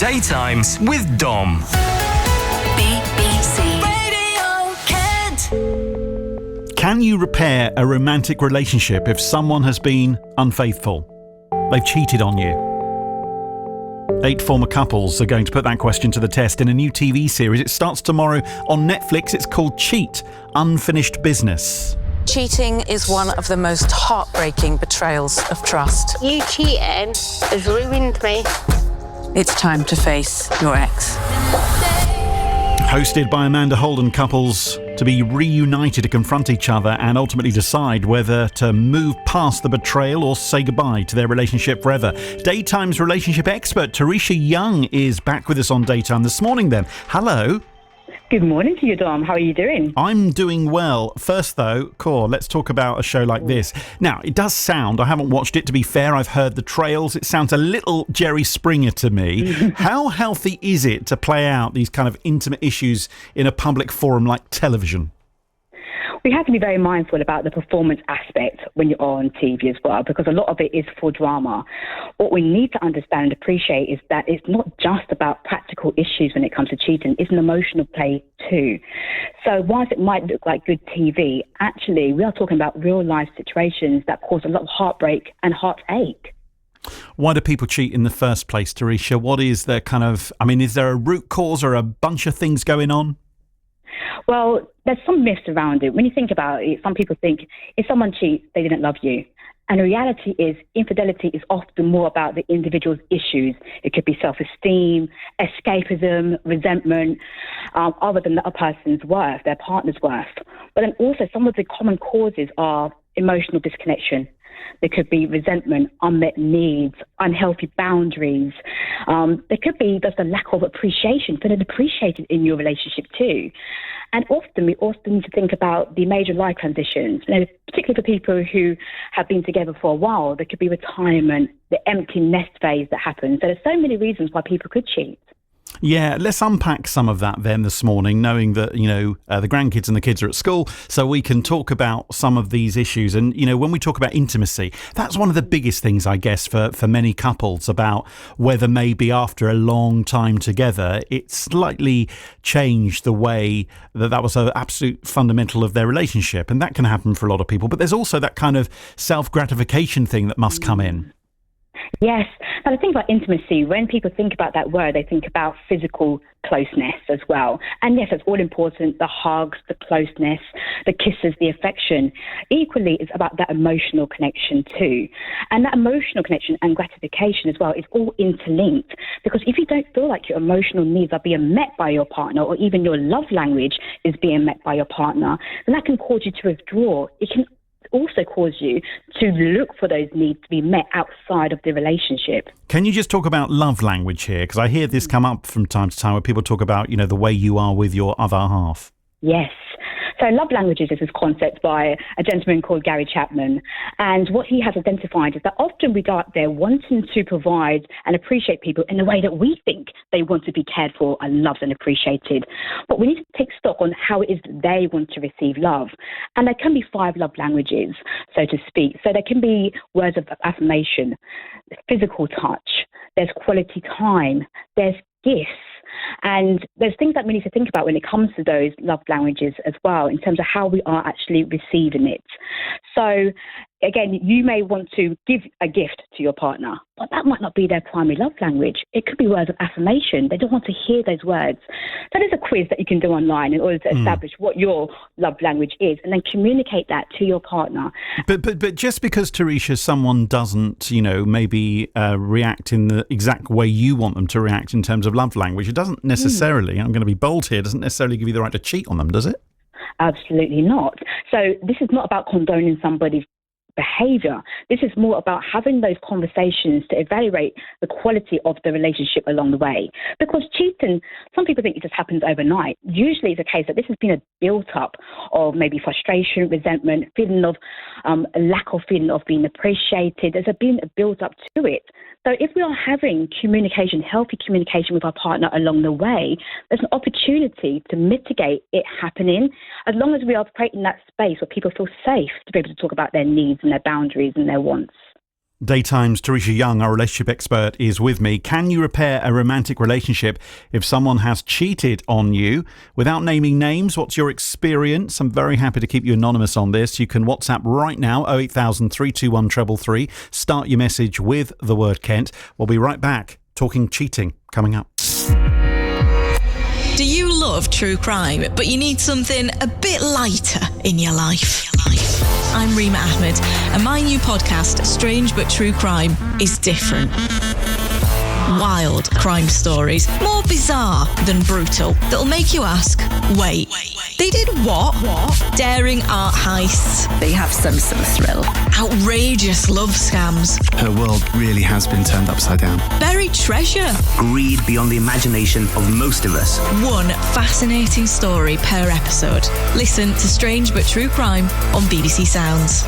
Daytimes with Dom. BBC Radio Kent. Can you repair a romantic relationship if someone has been unfaithful? They've cheated on you. 8 former couples are going to put that question to the test in a new TV series. It starts tomorrow on Netflix. It's called Cheat, Unfinished Business. Cheating is one of the most heartbreaking betrayals of trust. You cheating has ruined me. It's time to face your ex. Hosted by Amanda Holden, couples to be reunited to confront each other and ultimately decide whether to move past the betrayal or say goodbye to their relationship forever. Daytime's relationship expert Teresha Young is back with us on Daytime this morning then. Hello. Good morning to you, Dom. How are you doing? I'm doing well. First, though, Core, let's talk about a show like this. Now, it does sound, I haven't watched it, to be fair, I've heard the trails. It sounds a little Jerry Springer to me. How healthy is it to play out these kind of intimate issues in a public forum like television? We have to be very mindful about the performance aspect when you're on TV as well, because a lot of it is for drama. What we need to understand and appreciate is that it's not just about practical issues when it comes to cheating. It's an emotional play too. So whilst it might look like good TV, actually we are talking about real life situations that cause a lot of heartbreak and heartache. Why do people cheat in the first place, Teresha? What is their kind of, is there a root cause or a bunch of things going on? Well, there's some myths around it. When you think about it, some people think if someone cheats, they didn't love you. And the reality is infidelity is often more about the individual's issues. It could be self-esteem, escapism, resentment, other than the other person's worth, their partner's worth. But then also some of the common causes are emotional disconnection. There could be resentment, unmet needs, unhealthy boundaries. There could be just a lack of appreciation, feeling appreciated in your relationship too. And often we also need to think about the major life transitions, particularly for people who have been together for a while. There could be retirement, the empty nest phase that happens. So there's so many reasons why people could cheat. Yeah, let's unpack some of that then this morning, knowing that, the grandkids and the kids are at school, so we can talk about some of these issues. And, when we talk about intimacy, that's one of the biggest things, I guess, for many couples, about whether maybe after a long time together, it slightly changed the way that was an absolute fundamental of their relationship. And that can happen for a lot of people. But there's also that kind of self-gratification thing that must come in. Yes. Now, the thing about intimacy, when people think about that word, they think about physical closeness as well. And yes, it's all important, the hugs, the closeness, the kisses, the affection. Equally, it's about that emotional connection too. And that emotional connection and gratification as well is all interlinked. Because if you don't feel like your emotional needs are being met by your partner, or even your love language is being met by your partner, then that can cause you to withdraw. It can also cause you to look for those needs to be met outside of the relationship. Can you just talk about love language here? Because I hear this come up from time to time where people talk about, the way you are with your other half. Yes. So love languages is this concept by a gentleman called Gary Chapman. And what he has identified is that often we go out there wanting to provide and appreciate people in the way that we think they want to be cared for and loved and appreciated. But we need to take stock on how it is they want to receive love. And there can be 5 love languages, so to speak. So there can be words of affirmation, physical touch, there's quality time, there's gifts. And there's things that we need to think about when it comes to those love languages as well, in terms of how we are actually receiving it. So, again, you may want to give a gift to your partner, but that might not be their primary love language. It could be words of affirmation. They don't want to hear those words. So there's a quiz that you can do online in order to establish what your love language is, and then communicate that to your partner. But just because, Teresha, someone doesn't, maybe react in the exact way you want them to react in terms of love language, it doesn't necessarily, I'm going to be bold here, doesn't necessarily give you the right to cheat on them, does it? Absolutely not. So this is not about condoning somebody's behavior. This is more about having those conversations to evaluate the quality of the relationship along the way. Because cheating, some people think it just happens overnight. Usually it's a case that this has been a built-up of maybe frustration, resentment, feeling of a lack of feeling of being appreciated. There's been a build-up to it. So if we are having communication, healthy communication with our partner along the way, there's an opportunity to mitigate it happening, as long as we are creating that space where people feel safe to be able to talk about their needs and their boundaries and their wants. Daytime's Teresha Young, our relationship expert, is with me. Can you repair a romantic relationship if someone has cheated on you? Without naming names, what's your experience? I'm very happy to keep you anonymous on this. You can WhatsApp right now, 08000 321 333. Start your message with the word Kent. We'll be right back talking cheating coming up. Do you love true crime, but you need something a bit lighter in your life? I'm Rima Ahmed, and my new podcast, Strange But True Crime, is different. Wild crime stories, more bizarre than brutal, that'll make you ask, wait, they did what? Daring art heists. They have some thrill. Outrageous love scams. Her world really has been turned upside down. Buried treasure. Greed beyond the imagination of most of us. One fascinating story per episode. Listen to Strange But True Crime on BBC Sounds.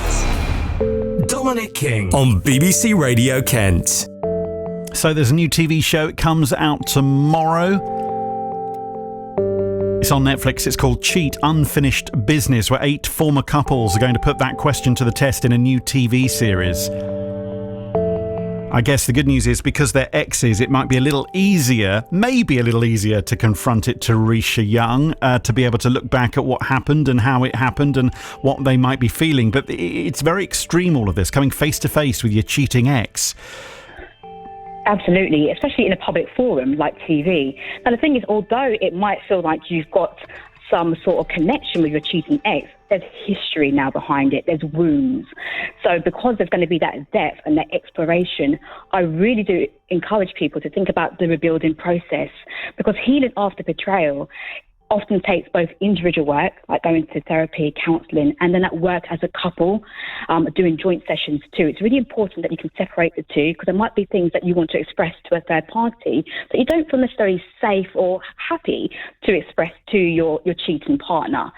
Dominic King on BBC Radio Kent. So there's a new TV show. It comes out tomorrow. It's on Netflix. It's called Cheat, Unfinished Business, where 8 former couples are going to put that question to the test in a new TV series. I guess the good news is because they're exes, it might be a little easier, maybe a little easier to confront it to Teresha Young, to be able to look back at what happened and how it happened and what they might be feeling. But it's very extreme, all of this, coming face to face with your cheating ex. Absolutely, especially in a public forum like TV. Now, the thing is, although it might feel like you've got some sort of connection with your cheating ex, there's history now behind it. There's wounds. So because there's going to be that depth and that exploration, I really do encourage people to think about the rebuilding process, because healing after betrayal often takes both individual work, like going to therapy, counselling, and then that work as a couple, doing joint sessions too. It's really important that you can separate the two, because there might be things that you want to express to a third party that you don't feel necessarily safe or happy to express to your cheating partner.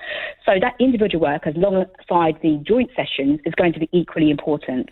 So that individual work, alongside the joint sessions, is going to be equally important.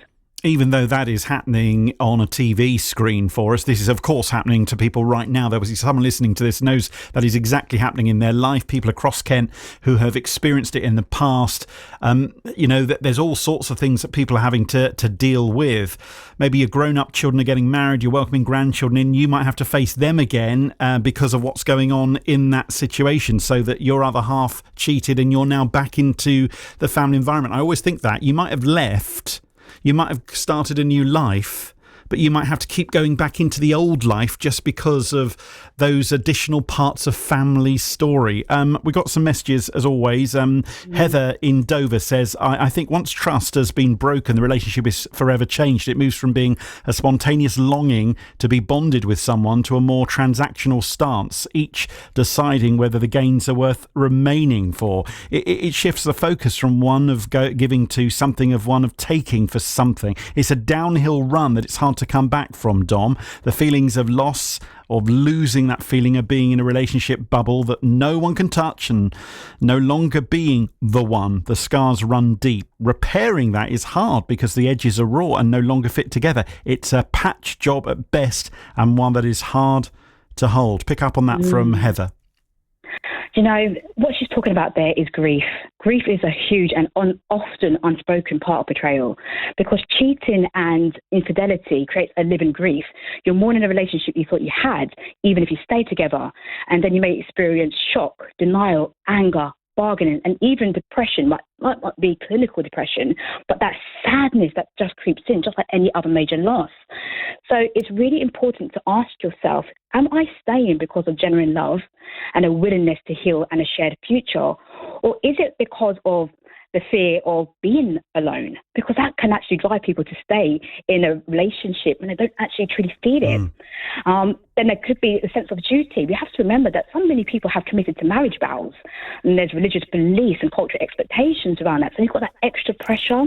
Even though that is happening on a TV screen for us, this is, of course, happening to people right now. There was someone listening to this knows that is exactly happening in their life. People across Kent who have experienced it in the past. There's all sorts of things that people are having to deal with. Maybe your grown-up children are getting married, you're welcoming grandchildren in. You might have to face them again because of what's going on in that situation, so that your other half cheated and you're now back into the family environment. I always think that you might have left. You might have started a new life, but you might have to keep going back into the old life just because of those additional parts of family story. We got some messages, as always. Heather in Dover says, I think once trust has been broken, the relationship is forever changed. It moves from being a spontaneous longing to be bonded with someone to a more transactional stance, each deciding whether the gains are worth remaining for. It shifts the focus from one of giving to something of one of taking for something. It's a downhill run that it's hard to come back from, Dom. The feelings of loss, of losing that feeling of being in a relationship bubble that no one can touch and no longer being the one. The scars run deep. Repairing that is hard because the edges are raw and no longer fit together. It's a patch job at best, and one that is hard to hold. Pick up on that from Heather. You know, what she's talking about there is grief. Grief is a huge and often unspoken part of betrayal, because cheating and infidelity creates a living grief. You're mourning a relationship you thought you had, even if you stay together, and then you may experience shock, denial, anger, bargaining, and even depression. Might not be clinical depression, but that sadness that just creeps in, just like any other major loss. So it's really important to ask yourself, am I staying because of genuine love and a willingness to heal and a shared future? Or is it because of the fear of being alone? Because that can actually drive people to stay in a relationship when they don't actually truly feel it. Then there could be a sense of duty. We have to remember that so many people have committed to marriage vows, and there's religious beliefs and cultural expectations around that. So you've got that extra pressure.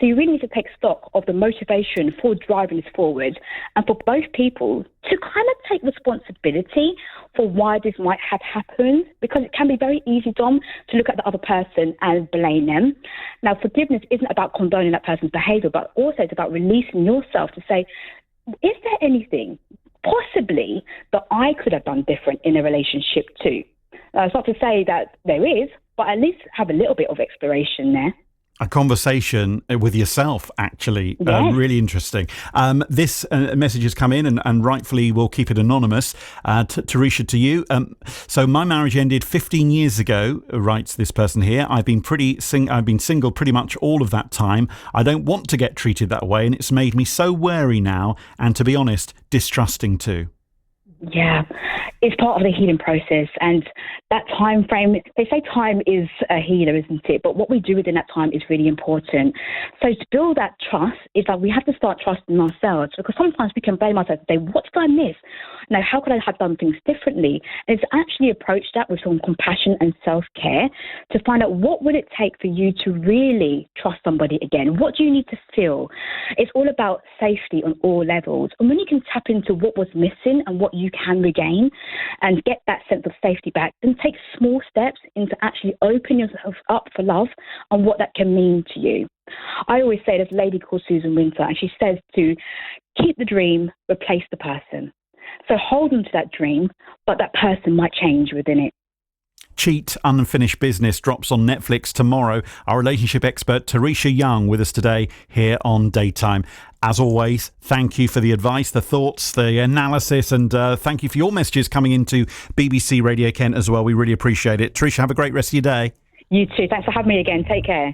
So you really need to take stock of the motivation for driving this forward, and for both people to kind of take responsibility for why this might have happened, because it can be very easy, Dom, to look at the other person and blame them. Now, forgiveness isn't about condoning that person's behaviour, but also it's about releasing yourself to say, is there anything possibly that I could have done different in a relationship too? It's not to say that there is, but at least have a little bit of exploration there. A conversation with yourself, actually. Yes. Really interesting. This message has come in, and rightfully we'll keep it anonymous. Teresha, to you. So my marriage ended 15 years ago, writes this person here. I've been single pretty much all of that time. I don't want to get treated that way, and it's made me so wary now, and to be honest, distrusting too. Yeah, it's part of the healing process, and that time frame, they say time is a healer, isn't it? But what we do within that time is really important. So to build that trust is that we have to start trusting ourselves, because sometimes we can blame ourselves and say, what did I miss? Now, how could I have done things differently? And it's actually approach that with some compassion and self-care to find out what would it take for you to really trust somebody again? What do you need to feel? It's all about safety on all levels. And when you can tap into what was missing and what you can regain and get that sense of safety back, then take small steps into actually open yourself up for love and what that can mean to you. I always say there's a lady called Susan Winter, and she says to keep the dream, replace the person. So hold on to that dream, but that person might change within it. Cheat, Unfinished Business drops on Netflix tomorrow. Our relationship expert, Teresha Young, with us today here on Daytime. As always, thank you for the advice, the thoughts, the analysis, and thank you for your messages coming into BBC Radio Kent as well. We really appreciate it. Teresha, have a great rest of your day. You too. Thanks for having me again. Take care.